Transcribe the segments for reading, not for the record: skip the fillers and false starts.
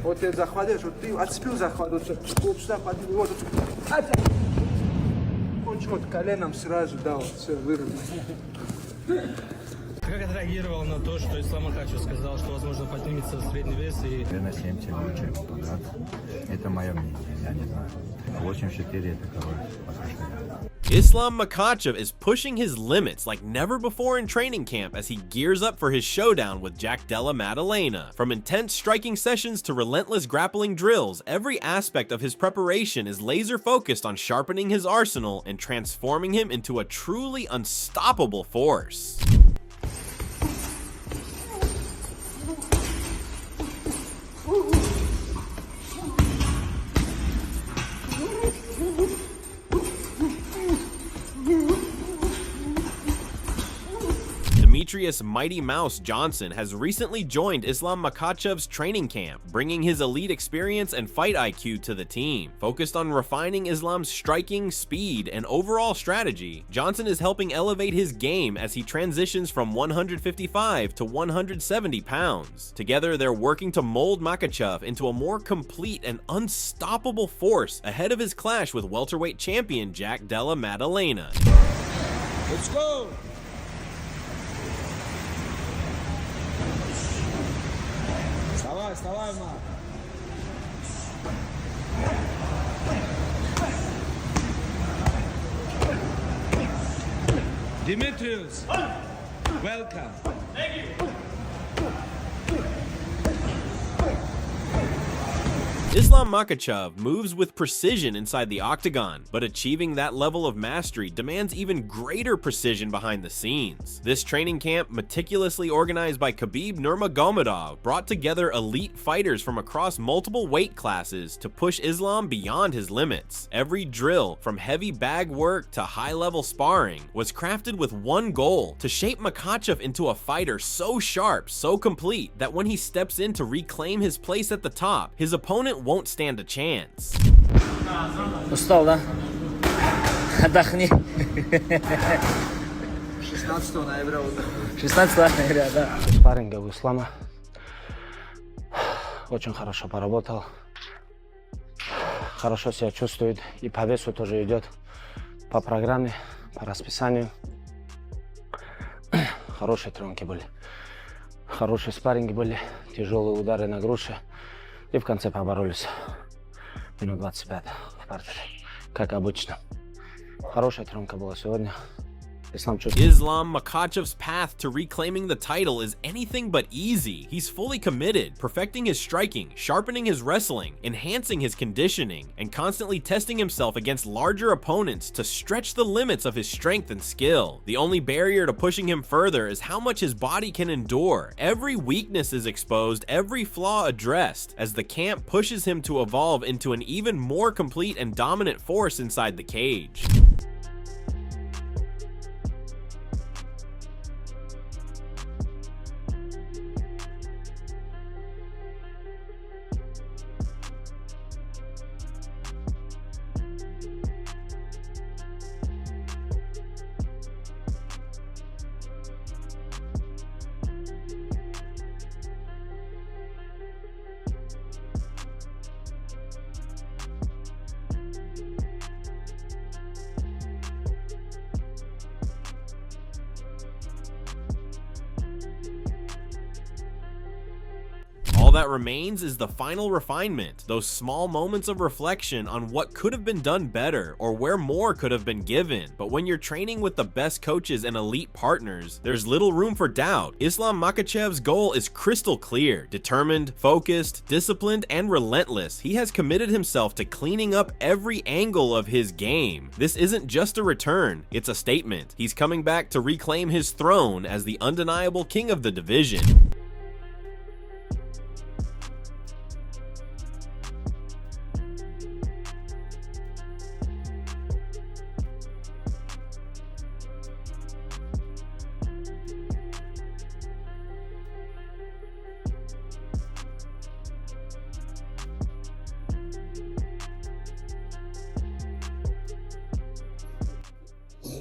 Вот я захватил, что ты отцепил захват, вот сюда поднимай, вот. Он что, коленом сразу дал, все, вырвал. Как отреагировал на то, что Ислам Макхачев сказал, что, возможно, поднимется в средний вес и... 7 лучше подраться. Это мое мнение, я не знаю. 84 это король, пока что я. Islam Makhachev is pushing his limits like never before in training camp as he gears up for his showdown with Della Maddalena. From intense striking sessions to relentless grappling drills, every aspect of his preparation is laser focused on sharpening his arsenal and transforming him into a truly unstoppable force. Demetrius Mighty Mouse Johnson has recently joined Islam Makhachev's training camp, bringing his elite experience and fight IQ to the team. Focused on refining Islam's striking, speed, and overall strategy, Johnson is helping elevate his game as he transitions from 155 to 170 pounds. Together, they're working to mold Makhachev into a more complete and unstoppable force ahead of his clash with welterweight champion Della Maddalena. Let's go! Вставай, ма. Demetrius, welcome. Thank you. Islam Makhachev moves with precision inside the octagon, but achieving that level of mastery demands even greater precision behind the scenes. This training camp, meticulously organized by Khabib Nurmagomedov, brought together elite fighters from across multiple weight classes to push Islam beyond his limits. Every drill, from heavy bag work to high-level sparring, was crafted with one goal: to shape Makhachev into a fighter so sharp, so complete, that when he steps in to reclaim his place at the top, his opponent won't stand a chance. Устал, да? Отдохни. 16 ноября отдохнул. 16 ноября, да. Спарринга у Ислама. Очень хорошо поработал. Хорошо себя чувствует. И по весу тоже идет. По программе, по расписанию. Хорошие тренки были. Хорошие спарринги были. Тяжелые удары на груши. И в конце поборолись. Минут 25 в партере. Как обычно. Хорошая тренка была сегодня. Islam Makhachev's path to reclaiming the title is anything but easy. He's fully committed, perfecting his striking, sharpening his wrestling, enhancing his conditioning, and constantly testing himself against larger opponents to stretch the limits of his strength and skill. The only barrier to pushing him further is how much his body can endure. Every weakness is exposed, every flaw addressed, as the camp pushes him to evolve into an even more complete and dominant force inside the cage. All that remains is the final refinement, those small moments of reflection on what could have been done better or where more could have been given. But when you're training with the best coaches and elite partners, there's little room for doubt. Islam Makhachev's goal is crystal clear: determined, focused, disciplined, and relentless. He has committed himself to cleaning up every angle of his game. This isn't just a return, it's a statement. He's coming back to reclaim his throne as the undeniable king of the division.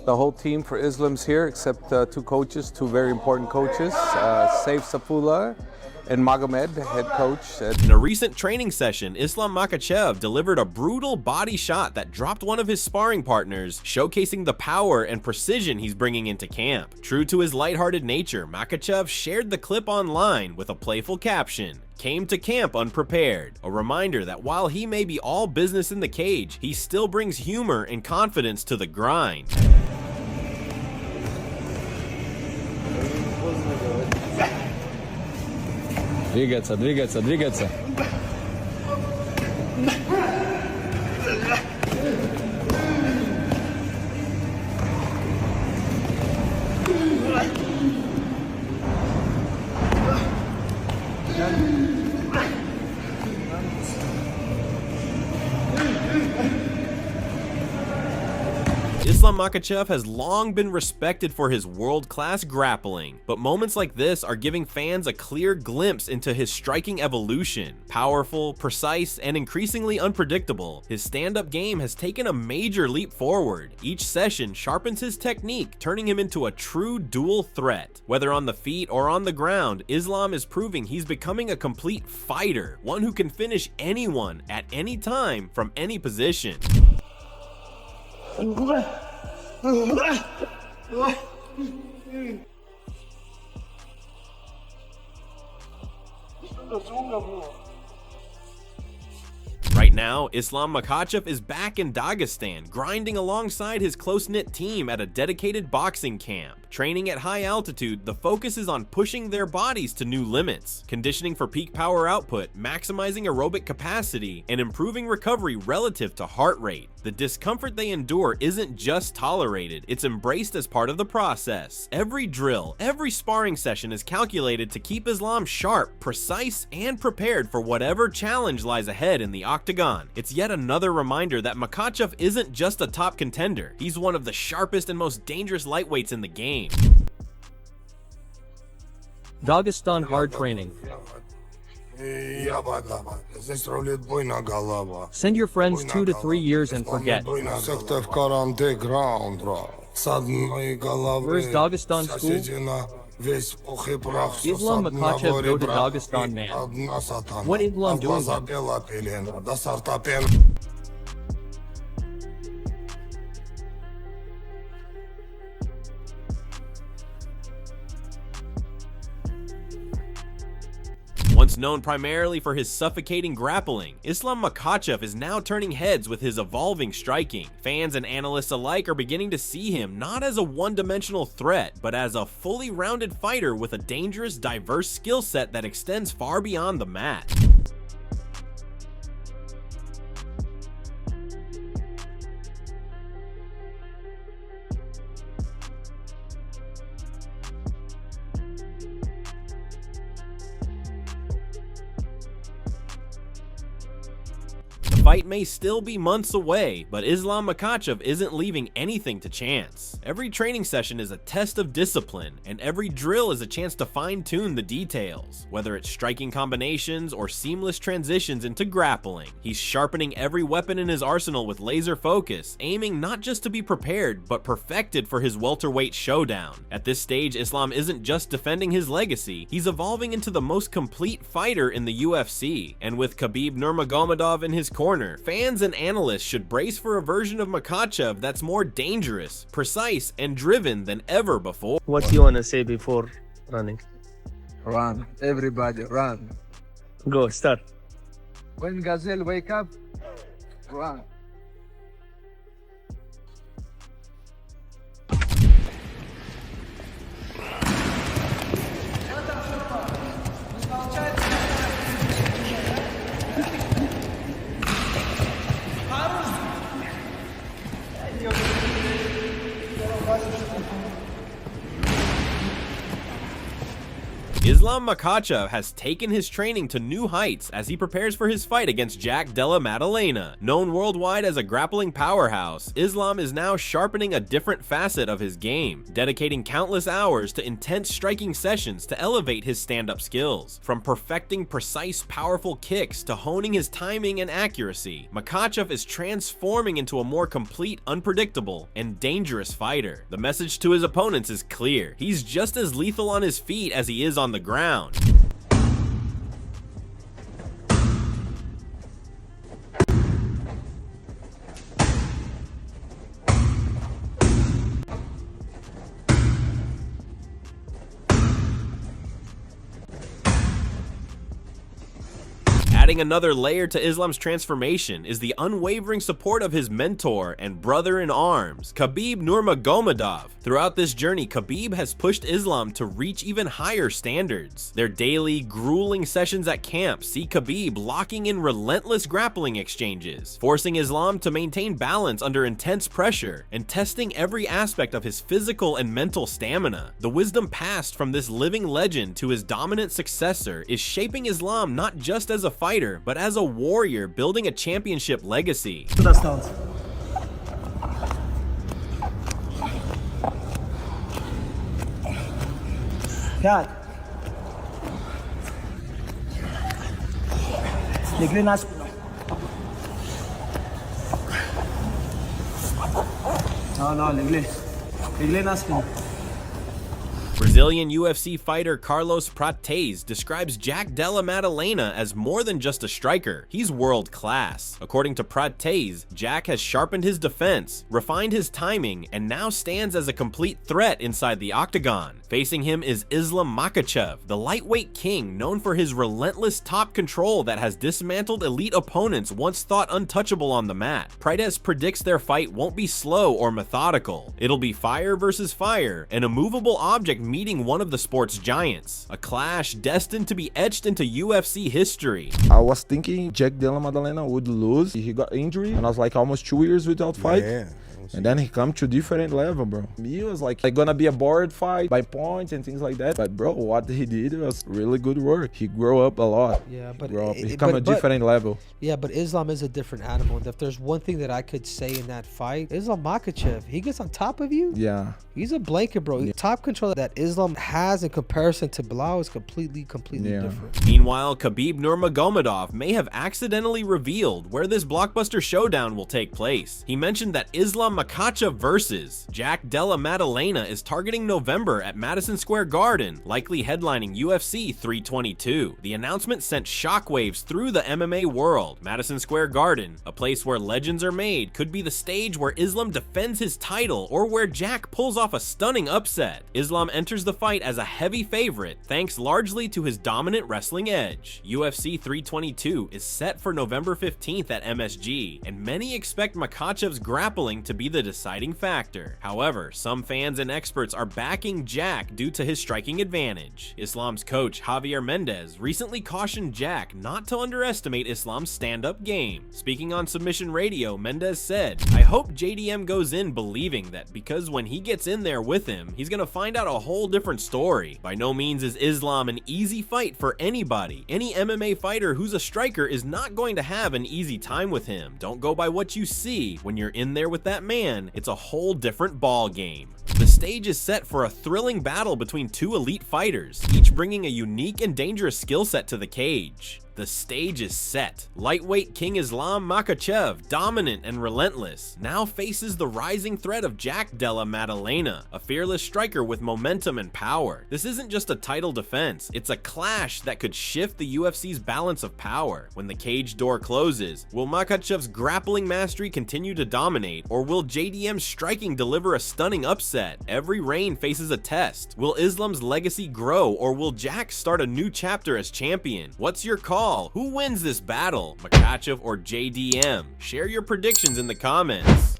The whole team for Islam's here, except two coaches, two very important coaches, Saif Safullah And Magomed, head coach, said, In a recent training session, Islam Makhachev delivered a brutal body shot that dropped one of his sparring partners, showcasing the power and precision he's bringing into camp. True to his lighthearted nature, Makhachev shared the clip online with a playful caption: "Came to camp unprepared," a reminder that while he may be all business in the cage, he still brings humor and confidence to the grind. Двигаться, двигаться, двигаться. Islam Makhachev has long been respected for his world-class grappling, but moments like this are giving fans a clear glimpse into his striking evolution. Powerful, precise, and increasingly unpredictable, his stand-up game has taken a major leap forward. Each session sharpens his technique, turning him into a true dual threat. Whether on the feet or on the ground, Islam is proving he's becoming a complete fighter, one who can finish anyone at any time from any position. Right now, Islam Makhachev is back in Dagestan, grinding alongside his close-knit team at a dedicated boxing camp. Training at high altitude, the focus is on pushing their bodies to new limits, conditioning for peak power output, maximizing aerobic capacity, and improving recovery relative to heart rate. The discomfort they endure isn't just tolerated, it's embraced as part of the process. Every drill, every sparring session is calculated to keep Islam sharp, precise, and prepared for whatever challenge lies ahead in the octagon. It's yet another reminder that Makhachev isn't just a top contender, he's one of the sharpest and most dangerous lightweights in the game. Dagestan hard training. Send your friends 2 to 3 years and forget. Where is Dagestan school? Islam Makhachev go to Dagestan, man. What Islam doing then? Once known primarily for his suffocating grappling, Islam Makhachev is now turning heads with his evolving striking. Fans and analysts alike are beginning to see him not as a one-dimensional threat, but as a fully rounded fighter with a dangerous, diverse skill set that extends far beyond the mat. The fight may still be months away, but Islam Makhachev isn't leaving anything to chance. Every training session is a test of discipline, and every drill is a chance to fine-tune the details. Whether it's striking combinations or seamless transitions into grappling, he's sharpening every weapon in his arsenal with laser focus, aiming not just to be prepared, but perfected for his welterweight showdown. At this stage, Islam isn't just defending his legacy, he's evolving into the most complete fighter in the UFC, and with Khabib Nurmagomedov in his corner, fans and analysts should brace for a version of Makhachev that's more dangerous, precise, and driven than ever before. What do you want to say before running? Run, everybody, run. Go, start. When gazelle wake up, run. Islam Makhachev has taken his training to new heights as he prepares for his fight against Della Maddalena. Known worldwide as a grappling powerhouse, Islam is now sharpening a different facet of his game, dedicating countless hours to intense striking sessions to elevate his stand-up skills. From perfecting precise, powerful kicks to honing his timing and accuracy, Makhachev is transforming into a more complete, unpredictable, and dangerous fighter. The message to his opponents is clear. He's just as lethal on his feet as he is on the ground. Adding another layer to Islam's transformation is the unwavering support of his mentor and brother-in-arms, Khabib Nurmagomedov. Throughout this journey, Khabib has pushed Islam to reach even higher standards. Their daily, grueling sessions at camp see Khabib locking in relentless grappling exchanges, forcing Islam to maintain balance under intense pressure, and testing every aspect of his physical and mental stamina. The wisdom passed from this living legend to his dominant successor is shaping Islam not just as a fighter, but as a warrior building a championship legacy. Cat. Legle na spino. No, legle. Legle na spino. Brazilian UFC fighter Carlos Prates describes Jack Della Maddalena as more than just a striker, he's world class. According to Prates, Jack has sharpened his defense, refined his timing, and now stands as a complete threat inside the octagon. Facing him is Islam Makhachev, the lightweight king known for his relentless top control that has dismantled elite opponents once thought untouchable on the mat. Prates predicts their fight won't be slow or methodical. It'll be fire versus fire, an immovable object meeting one of the sport's giants, a clash destined to be etched into UFC history. I was thinking Jack Della Maddalena would lose. He got injury, and I was like almost 2 years without fight. Yeah. And then he come to different level, bro. Me was like gonna be a board fight by points and things like that. But bro, what he did was really good work. He grew up a lot. Yeah, but he come a different level. Yeah, but Islam is a different animal. And if there's one thing that I could say in that fight, Islam Makhachev, he gets on top of you. Yeah. He's a blanket, bro. Yeah. Top control that Islam has in comparison to Bilal is completely different. Meanwhile, Khabib Nurmagomedov may have accidentally revealed where this blockbuster showdown will take place. He mentioned that Islam Makhachev versus Jack Della Maddalena is targeting November at Madison Square Garden, likely headlining UFC 322. The announcement sent shockwaves through the MMA world. Madison Square Garden, a place where legends are made, could be the stage where Islam defends his title or where Jack pulls off a stunning upset. Islam enters the fight as a heavy favorite, thanks largely to his dominant wrestling edge. UFC 322 is set for November 15th at MSG, and many expect Makhachev's grappling to be the deciding factor. However, some fans and experts are backing Jack due to his striking advantage. Islam's coach, Javier Mendez, recently cautioned Jack not to underestimate Islam's stand-up game. Speaking on Submission Radio, Mendez said, "I hope JDM goes in believing that because when he gets in there with him, he's gonna find out a whole different story. By no means is Islam an easy fight for anybody. Any MMA fighter who's a striker is not going to have an easy time with him. Don't go by what you see. When you're in there with that man, it's a whole different ball game." The stage is set for a thrilling battle between two elite fighters, each bringing a unique and dangerous skill set to the cage. The stage is set. Lightweight King Islam Makhachev, dominant and relentless, now faces the rising threat of Jack Della Maddalena, a fearless striker with momentum and power. This isn't just a title defense, it's a clash that could shift the UFC's balance of power. When the cage door closes, will Makhachev's grappling mastery continue to dominate, or will JDM's striking deliver a stunning upset? Every reign faces a test. Will Islam's legacy grow, or will Jack start a new chapter as champion? What's your call? Who wins this battle, Makhachev or JDM? Share your predictions in the comments.